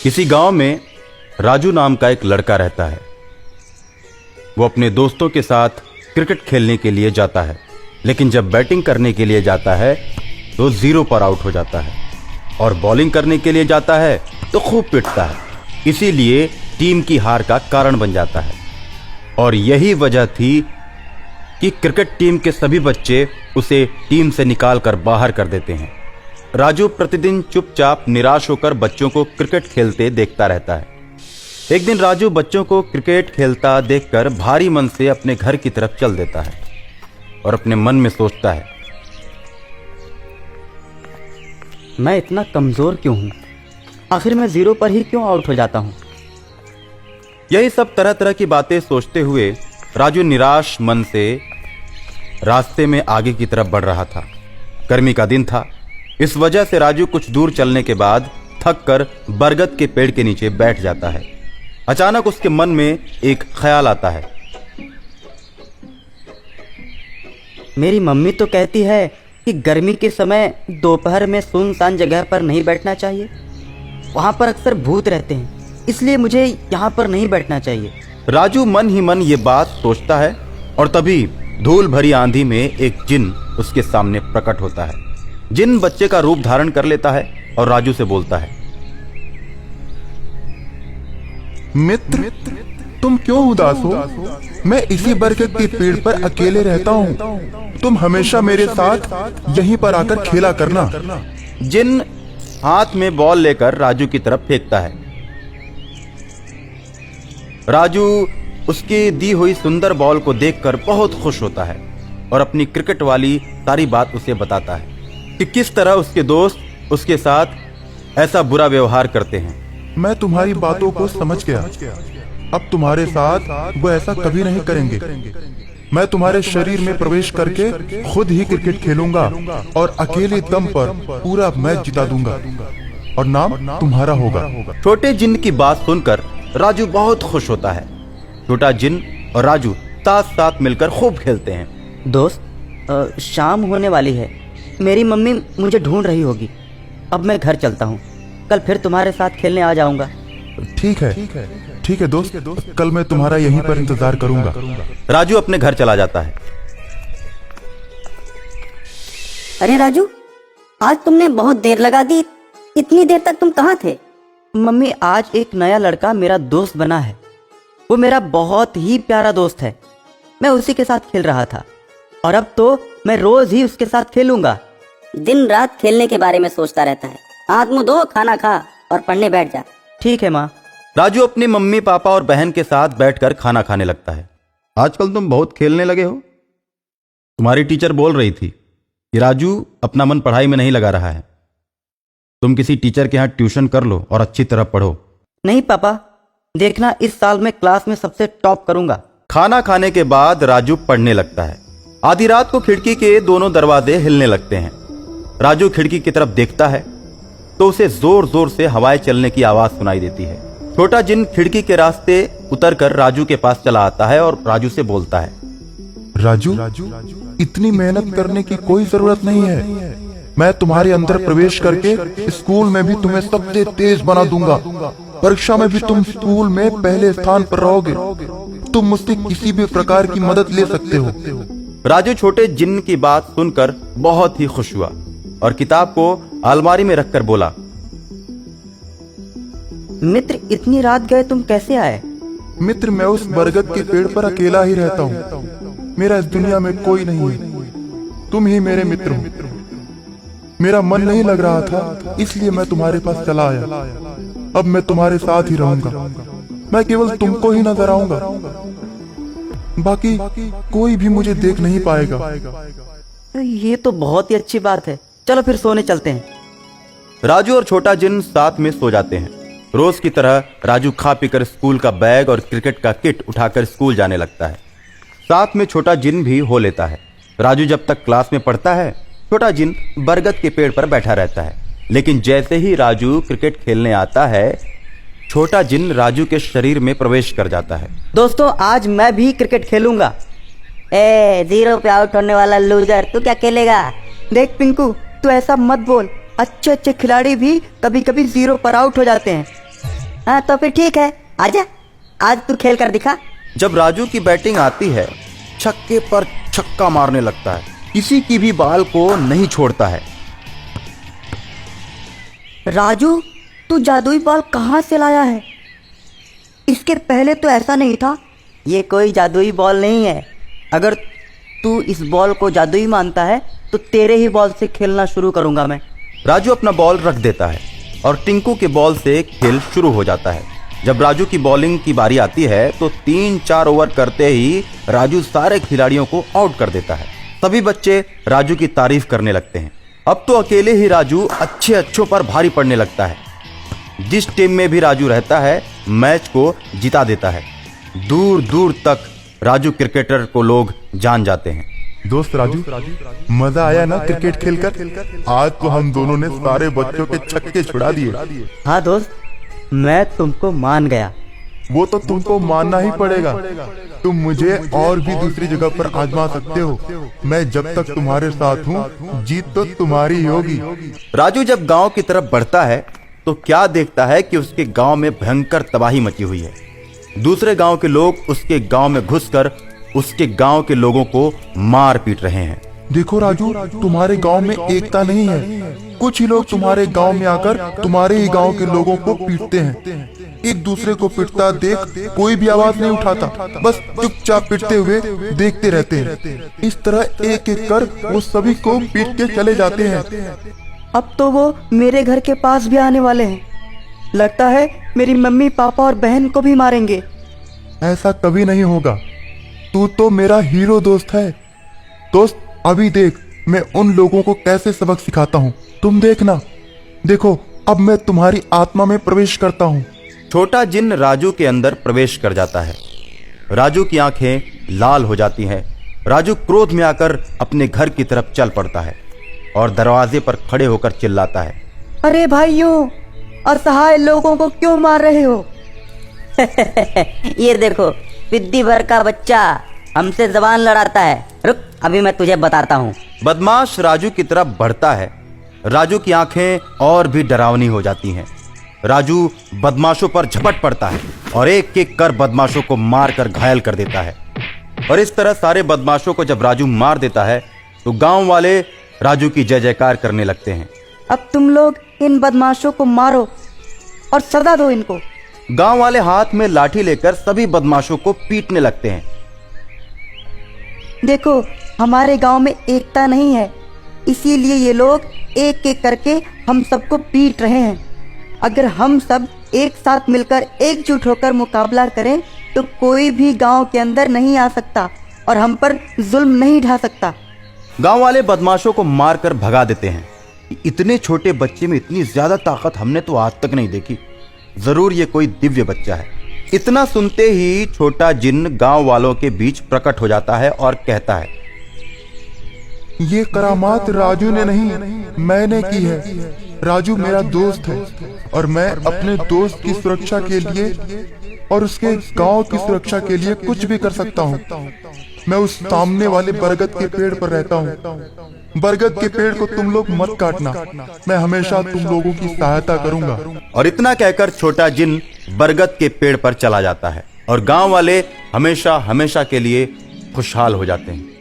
किसी गांव में राजू नाम का एक लड़का रहता है। वो अपने दोस्तों के साथ क्रिकेट खेलने के लिए जाता है, लेकिन जब बैटिंग करने के लिए जाता है तो 0 पर आउट हो जाता है और बॉलिंग करने के लिए जाता है तो खूब पिटता है। इसीलिए टीम की हार का कारण बन जाता है और यही वजह थी कि क्रिकेट टीम के सभी बच्चे उसे टीम से निकाल कर बाहर कर देते हैं। राजू प्रतिदिन चुपचाप निराश होकर बच्चों को क्रिकेट खेलते देखता रहता है। एक दिन राजू बच्चों को क्रिकेट खेलता देखकर भारी मन से अपने घर की तरफ चल देता है और अपने मन में सोचता है, मैं इतना कमजोर क्यों हूं? आखिर मैं 0 पर ही क्यों आउट हो जाता हूं? यही सब तरह तरह की बातें सोचते हुए राजू निराश मन से रास्ते में आगे की तरफ बढ़ रहा था। गर्मी का दिन था, इस वजह से राजू कुछ दूर चलने के बाद थक कर बरगद के पेड़ के नीचे बैठ जाता है। अचानक उसके मन में एक ख्याल आता है। मेरी मम्मी तो कहती है कि गर्मी के समय दोपहर में सुनसान जगह पर नहीं बैठना चाहिए। वहां पर अक्सर भूत रहते हैं, इसलिए मुझे यहाँ पर नहीं बैठना चाहिए। राजू मन ही मन ये बात सोचता है और तभी धूल भरी आंधी में एक जिन उसके सामने प्रकट होता है। जिन बच्चे का रूप धारण कर लेता है और राजू से बोलता है, मित्र, तुम क्यों उदास हो? मैं इसी बरगद के पेड़ पर अकेले रहता हूँ। तुम हमेशा मेरे साथ यहीं पर आकर खेला करना। जिन हाथ में बॉल लेकर राजू की तरफ फेंकता है। राजू उसकी दी हुई सुंदर बॉल को देखकर बहुत खुश होता है और अपनी क्रिकेट वाली सारी बात उसे बताता है कि किस तरह उसके दोस्त उसके साथ ऐसा बुरा व्यवहार करते हैं। मैं तुम्हारी बातों को समझ गया। अब तुम्हारे साथ वो ऐसा कभी नहीं करेंगे। मैं तुम्हारे शरीर में प्रवेश करके खुद ही क्रिकेट खेलूंगा और अकेले दम पर पूरा मैच जिता दूंगा और नाम तुम्हारा होगा। छोटे जिन की बात सुनकर राजू बहुत खुश होता है। छोटा जिन और राजू साथ साथ मिलकर खूब खेलते हैं। दोस्त, शाम होने वाली है। मेरी मम्मी मुझे ढूंढ रही होगी। अब मैं घर चलता हूँ, कल फिर तुम्हारे साथ खेलने आ जाऊंगा। ठीक है दोस्त, कल मैं तुम्हारा यहीं पर इंतजार करूंगा। राजू अपने घर चला जाता है। अरे राजू, आज तुमने बहुत देर लगा दी। इतनी देर तक तुम कहाँ थे? मम्मी, आज एक नया लड़का मेरा दोस्त बना है। वो मेरा बहुत ही प्यारा दोस्त है। मैं उसी के साथ खेल रहा था और अब तो मैं रोज ही उसके साथ खेलूंगा। दिन रात खेलने के बारे में सोचता रहता है। हाथ मुंह धो, खाना खा और पढ़ने बैठ जा। ठीक है माँ। राजू अपनी मम्मी पापा और बहन के साथ बैठकर खाना खाने लगता है। आजकल तुम बहुत खेलने लगे हो। तुम्हारी टीचर बोल रही थी कि राजू अपना मन पढ़ाई में नहीं लगा रहा है। तुम किसी टीचर के यहाँ ट्यूशन कर लो और अच्छी तरह पढ़ो। नहीं पापा, देखना इस साल मैं क्लास में सबसे टॉप करूंगा। खाना खाने के बाद राजू पढ़ने लगता है। आधी रात को खिड़की के दोनों दरवाजे हिलने लगते हैं। राजू खिड़की की तरफ देखता है तो उसे जोर जोर से हवाएं चलने की आवाज सुनाई देती है। छोटा जिन खिड़की के रास्ते उतरकर राजू के पास चला आता है और राजू से बोलता है, राजू, इतनी मेहनत करने की कोई जरूरत नहीं है। मैं तुम्हारे अंदर प्रवेश करके स्कूल में भी तुम्हें सबसे तेज बना दूंगा। परीक्षा में भी तुम स्कूल में पहले स्थान पर रहोगे। तुम मुझसे किसी भी प्रकार की मदद ले सकते हो। राजू छोटे जिन की बात सुनकर बहुत ही खुश हुआ और किताब को अलमारी में रखकर बोला, मित्र, इतनी रात गए तुम कैसे आए? मित्र, मैं उस बरगद के पेड़ पर अकेला ही रहता हूँ। मेरा इस दुनिया में कोई नहीं है। तुम ही मेरे मित्र हो। मेरा मन नहीं लग रहा था, इसलिए मैं तुम्हारे पास चला आया। अब मैं तुम्हारे साथ ही रहूंगा। मैं केवल तुमको ही नजर आऊंगा। बाकी कोई भी मुझे देख नहीं पाएगा। ये तो बहुत ही अच्छी बात है। चलो फिर सोने चलते हैं। राजू और छोटा जिन साथ में सो जाते हैं। रोज की तरह राजू खा पीकर स्कूल का बैग और क्रिकेट का किट उठाकर स्कूल जाने लगता है। साथ में छोटा जिन भी हो लेता है। राजू जब तक क्लास में पढ़ता है, छोटा जिन बरगद के पेड़ पर बैठा रहता है। लेकिन जैसे ही राजू क्रिकेट खेलने आता है, छोटा जिन राजू के शरीर में प्रवेश कर जाता है। दोस्तों, आज मैं भी क्रिकेट खेलूंगा। 0 पे आउट होने वाला लूजर, तू क्या खेलेगा? देख पिंकू, तू ऐसा मत बोल। अच्छे अच्छे खिलाड़ी भी कभी कभी 0 पर आउट हो जाते हैं। हाँ तो फिर ठीक है, आजा, आज तू खेल कर दिखा। जब राजू की बैटिंग आती है, छक्के पर छक्का मारने लगता है, किसी की भी बॉल को नहीं छोड़ता है। राजू, तू जादुई बॉल कहाँ से लाया है? इसके पहले तो ऐसा नहीं था। ये कोई जादुई बॉल नहीं है। अगर तू इस बॉल को जादुई मानता है तो तेरे ही बॉल से खेलना शुरू करूंगा मैं। राजू अपना बॉल रख देता है और टिंकू के बॉल से खेल शुरू हो जाता है। जब राजू की बॉलिंग की बारी आती है तो 3-4 ओवर करते ही राजू सारे खिलाड़ियों को आउट कर देता है। सभी बच्चे राजू की तारीफ करने लगते हैं। अब तो अकेले ही राजू अच्छों पर भारी पड़ने लगता है। जिस टीम में भी राजू रहता है, मैच को जिता देता है। दूर दूर तक राजू क्रिकेटर को लोग जान जाते हैं। दोस्त राजू, मजा आया ना क्रिकेट खेलकर? आज तो हम दोनों ने सारे बच्चों के छक्के छुड़ा दिए। हाँ दोस्त, मैं तुमको मान गया। वो तो तुमको मानना ही पड़ेगा। तुम मुझे और भी दूसरी जगह पर आजमा सकते हो। मैं जब तक तुम्हारे साथ हूँ, जीत तो तुम्हारी ही होगी। राजू जब गांव की तरफ बढ़ता है तो क्या देखता है कि उसके गांव में भयंकर तबाही मची हुई है। दूसरे गांव के लोग उसके गांव में घुसकर उसके गांव के लोगों को मार पीट रहे हैं। देखो राजू, तुम्हारे गांव में एकता नहीं है। कुछ ही लोग तुम्हारे गांव में आकर तुम्हारे ही गांव के लोगों को पीटते हैं। एक दूसरे को पीटता देख कोई भी आवाज नहीं उठाता, बस चुपचाप पीटते हुए देखते रहते हैं। इस तरह एक एक कर वो सभी को पीट के चले जाते हैं। अब तो वो मेरे घर के पास भी आने वाले हैं। लगता है मेरी मम्मी, पापा और बहन को भी मारेंगे। ऐसा कभी नहीं होगा। तू तो मेरा हीरो दोस्त है। दोस्त, अभी देख मैं उन लोगों को कैसे सबक सिखाता हूँ। तुम देखना। देखो, अब मैं तुम्हारी आत्मा में प्रवेश करता हूँ। छोटा जिन्न राजू के अंदर प्रवेश कर जाता है। राजू की आंखें लाल हो जाती हैं। राजू क्रोध में आकर अपने घर की तरफ चल पड़ता है और दरवाजे पर खड़े होकर चिल्लाता है, अरे भाइयों, असहाय लोगों को क्यों मार रहे हो? ये देखो, पिद्दी भर का बच्चा हमसे जबान लड़ाता है। रुक, अभी मैं तुझे बताता हूँ। बदमाश राजू की तरफ बढ़ता है। राजू की आंखें और भी डरावनी हो जाती हैं। राजू बदमाशों पर झपट पड़ता है और एक एक कर बदमाशों को मारकर घायल कर देता है। और इस तरह सारे बदमाशों को जब राजू मार देता है तो गांव वाले राजू की जय जयकार करने लगते हैं। अब तुम लोग इन बदमाशों को मारो और सजा दो इनको। गांव वाले हाथ में लाठी लेकर सभी बदमाशों को पीटने लगते हैं। देखो, हमारे गांव में एकता नहीं है, इसीलिए ये लोग एक एक करके हम सबको पीट रहे हैं। अगर हम सब एक साथ मिलकर एकजुट होकर मुकाबला करें तो कोई भी गांव के अंदर नहीं आ सकता और हम पर जुल्म नहीं ढा सकता। गांव वाले बदमाशों को मारकर भगा देते हैं। इतने छोटे बच्चे में इतनी ज्यादा ताकत हमने तो आज तक नहीं देखी। जरूर ये कोई दिव्य बच्चा है। इतना सुनते ही छोटा जिन्न गांव वालों के बीच प्रकट हो जाता है और कहता है, ये करामात राजू ने नहीं, मैंने की है। राजू मेरा दोस्त है और मैं अपने दोस्त की सुरक्षा के लिए और उसके गांव की सुरक्षा के लिए कुछ भी कर सकता हूँ। मैं उस सामने वाले बरगद के पेड़ पर रहता हूँ। बरगद के पेड़ को तुम लोग मत काटना। मैं हमेशा तुम लोगों की सहायता करूंगा। और इतना कहकर छोटा जिन्न बरगद के पेड़ पर चला जाता है और गांव वाले हमेशा हमेशा के लिए खुशहाल हो जाते हैं।